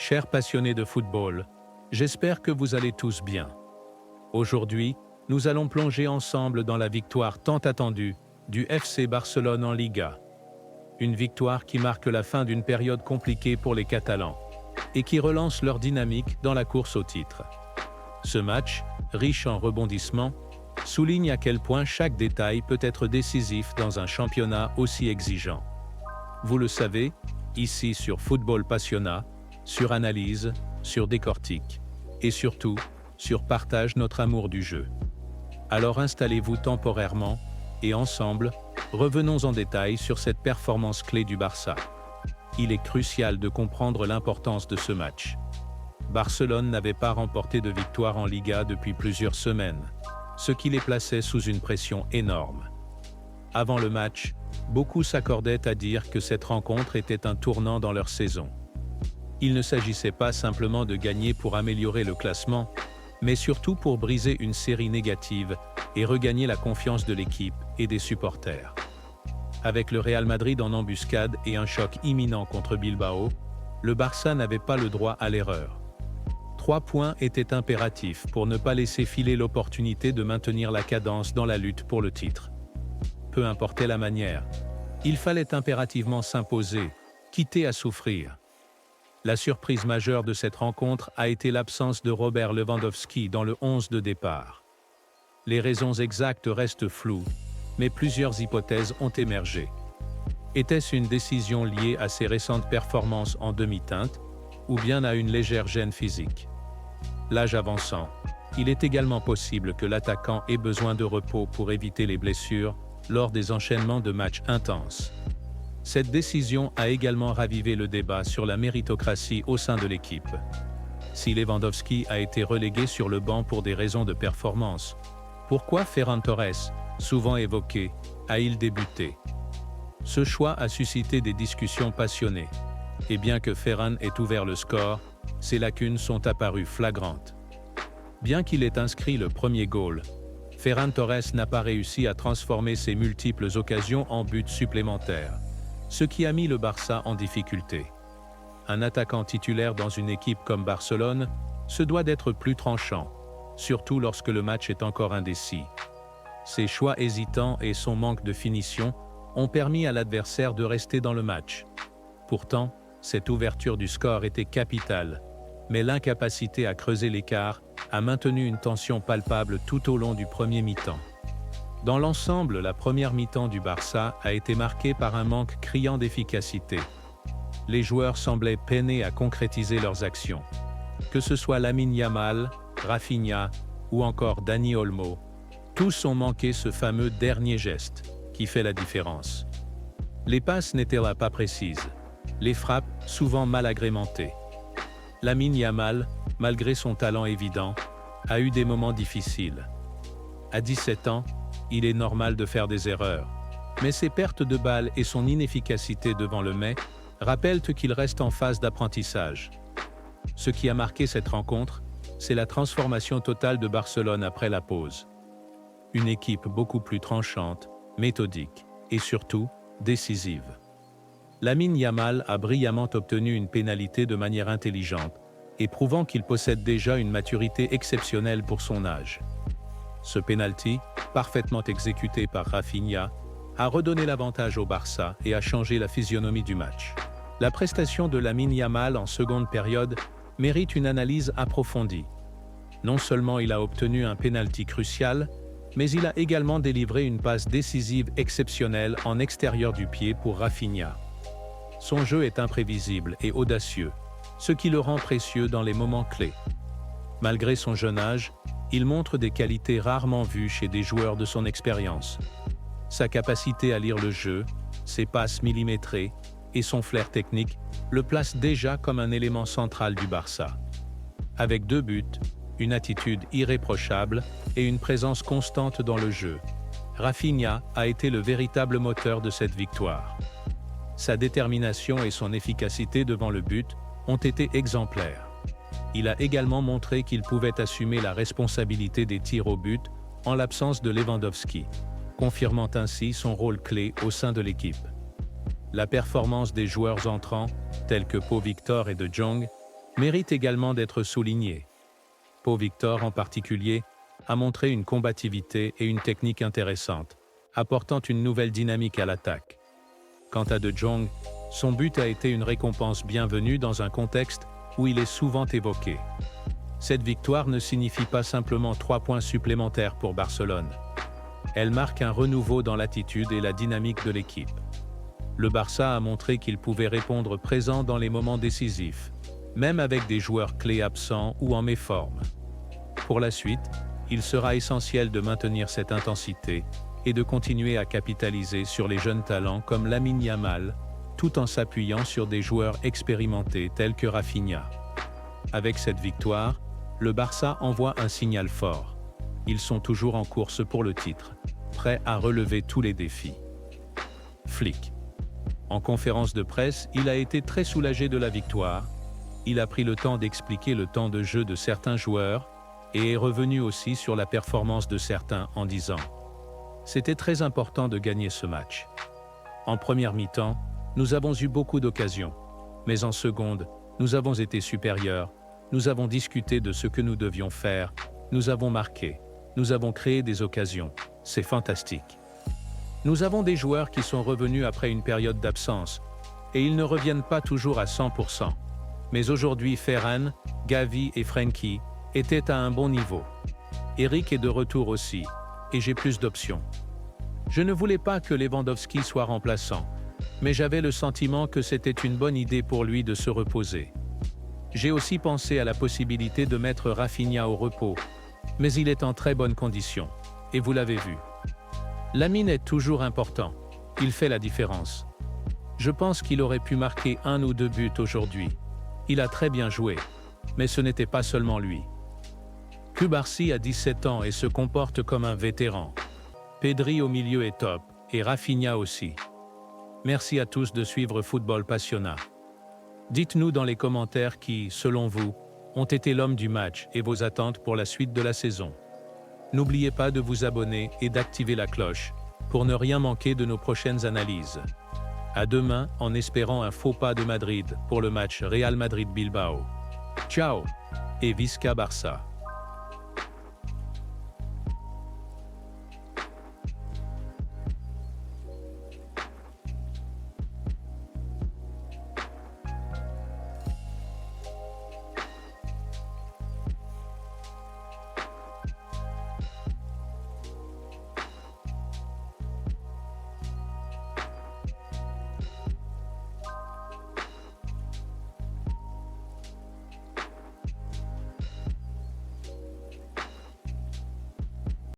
Chers passionnés de football, j'espère que vous allez tous bien. Aujourd'hui, nous allons plonger ensemble dans la victoire tant attendue du FC Barcelone en Liga. Une victoire qui marque la fin d'une période compliquée pour les Catalans et qui relance leur dynamique dans la course au titre. Ce match, riche en rebondissements, souligne à quel point chaque détail peut être décisif dans un championnat aussi exigeant. Vous le savez, ici sur Football Passionnat, sur analyse, sur décortique, et surtout, sur partage notre amour du jeu. Alors installez-vous temporairement, et ensemble, revenons en détail sur cette performance clé du Barça. Il est crucial de comprendre l'importance de ce match. Barcelone n'avait pas remporté de victoire en Liga depuis plusieurs semaines, ce qui les plaçait sous une pression énorme. Avant le match, beaucoup s'accordaient à dire que cette rencontre était un tournant dans leur saison. Il ne s'agissait pas simplement de gagner pour améliorer le classement, mais surtout pour briser une série négative et regagner la confiance de l'équipe et des supporters. Avec le Real Madrid en embuscade et un choc imminent contre Bilbao, le Barça n'avait pas le droit à l'erreur. 3 points étaient impératifs pour ne pas laisser filer l'opportunité de maintenir la cadence dans la lutte pour le titre. Peu importait la manière, il fallait impérativement s'imposer, quitter à souffrir. La surprise majeure de cette rencontre a été l'absence de Robert Lewandowski dans le 11 de départ. Les raisons exactes restent floues, mais plusieurs hypothèses ont émergé. Était-ce une décision liée à ses récentes performances en demi-teinte, ou bien à une légère gêne physique? L'âge avançant, il est également possible que l'attaquant ait besoin de repos pour éviter les blessures lors des enchaînements de matchs intenses. Cette décision a également ravivé le débat sur la méritocratie au sein de l'équipe. Si Lewandowski a été relégué sur le banc pour des raisons de performance, pourquoi Ferran Torres, souvent évoqué, a-t-il débuté? Ce choix a suscité des discussions passionnées, et bien que Ferran ait ouvert le score, ses lacunes sont apparues flagrantes. Bien qu'il ait inscrit le premier goal, Ferran Torres n'a pas réussi à transformer ses multiples occasions en buts supplémentaires, ce qui a mis le Barça en difficulté. Un attaquant titulaire dans une équipe comme Barcelone se doit d'être plus tranchant, surtout lorsque le match est encore indécis. Ses choix hésitants et son manque de finition ont permis à l'adversaire de rester dans le match. Pourtant, cette ouverture du score était capitale, mais l'incapacité à creuser l'écart a maintenu une tension palpable tout au long du premier mi-temps. Dans l'ensemble, la première mi-temps du Barça a été marquée par un manque criant d'efficacité. Les joueurs semblaient peiner à concrétiser leurs actions. Que ce soit Lamine Yamal, Rafinha ou encore Dani Olmo, tous ont manqué ce fameux dernier geste qui fait la différence. Les passes n'étaient pas précises, les frappes souvent mal agrémentées. Lamine Yamal, malgré son talent évident, a eu des moments difficiles. À 17 ans, il est normal de faire des erreurs, mais ses pertes de balles et son inefficacité devant le mais rappellent qu'il reste en phase d'apprentissage. Ce qui a marqué cette rencontre, c'est la transformation totale de Barcelone après la pause. Une équipe beaucoup plus tranchante, méthodique et surtout décisive. Lamine Yamal a brillamment obtenu une pénalité de manière intelligente et prouvant qu'il possède déjà une maturité exceptionnelle pour son âge. Ce penalty, parfaitement exécuté par Rafinha, a redonné l'avantage au Barça et a changé la physionomie du match. La prestation de Lamine Yamal en seconde période mérite une analyse approfondie. Non seulement il a obtenu un penalty crucial, mais il a également délivré une passe décisive exceptionnelle en extérieur du pied pour Rafinha. Son jeu est imprévisible et audacieux, ce qui le rend précieux dans les moments clés. Malgré son jeune âge, il montre des qualités rarement vues chez des joueurs de son expérience. Sa capacité à lire le jeu, ses passes millimétrées et son flair technique le placent déjà comme un élément central du Barça. Avec 2 buts, une attitude irréprochable et une présence constante dans le jeu, Rafinha a été le véritable moteur de cette victoire. Sa détermination et son efficacité devant le but ont été exemplaires. Il a également montré qu'il pouvait assumer la responsabilité des tirs au but en l'absence de Lewandowski, confirmant ainsi son rôle clé au sein de l'équipe. La performance des joueurs entrants, tels que Pau Victor et De Jong, mérite également d'être souligné. Pau Victor en particulier a montré une combativité et une technique intéressantes, apportant une nouvelle dynamique à l'attaque. Quant à De Jong, son but a été une récompense bienvenue dans un contexte où il est souvent évoqué. Cette victoire ne signifie pas simplement 3 points supplémentaires pour Barcelone. Elle marque un renouveau dans l'attitude et la dynamique de l'équipe. Le Barça a montré qu'il pouvait répondre présent dans les moments décisifs, même avec des joueurs clés absents ou en méforme. Pour la suite, il sera essentiel de maintenir cette intensité et de continuer à capitaliser sur les jeunes talents comme Lamine Yamal, tout en s'appuyant sur des joueurs expérimentés tels que Rafinha. Avec cette victoire, le Barça envoie un signal fort. Ils sont toujours en course pour le titre, prêts à relever tous les défis. Flick. En conférence de presse, il a été très soulagé de la victoire. Il a pris le temps d'expliquer le temps de jeu de certains joueurs et est revenu aussi sur la performance de certains en disant « C'était très important de gagner ce match. En première mi-temps, nous avons eu beaucoup d'occasions, mais en seconde, nous avons été supérieurs, nous avons discuté de ce que nous devions faire, nous avons marqué, nous avons créé des occasions, c'est fantastique. Nous avons des joueurs qui sont revenus après une période d'absence, et ils ne reviennent pas toujours à 100%. Mais aujourd'hui Ferran, Gavi et Frenkie étaient à un bon niveau. Eric est de retour aussi, et j'ai plus d'options. Je ne voulais pas que Lewandowski soit remplaçant, mais j'avais le sentiment que c'était une bonne idée pour lui de se reposer. J'ai aussi pensé à la possibilité de mettre Rafinha au repos, mais il est en très bonne condition, et vous l'avez vu. Lamine est toujours important, il fait la différence. Je pense qu'il aurait pu marquer 1 ou 2 buts aujourd'hui. Il a très bien joué, mais ce n'était pas seulement lui. Cubarsí a 17 ans et se comporte comme un vétéran. Pedri au milieu est top, et Rafinha aussi. Merci à tous de suivre Football Passionnat. Dites-nous dans les commentaires qui, selon vous, ont été l'homme du match et vos attentes pour la suite de la saison. N'oubliez pas de vous abonner et d'activer la cloche pour ne rien manquer de nos prochaines analyses. À demain en espérant un faux pas de Madrid pour le match Real Madrid-Bilbao. Ciao et Visca Barça.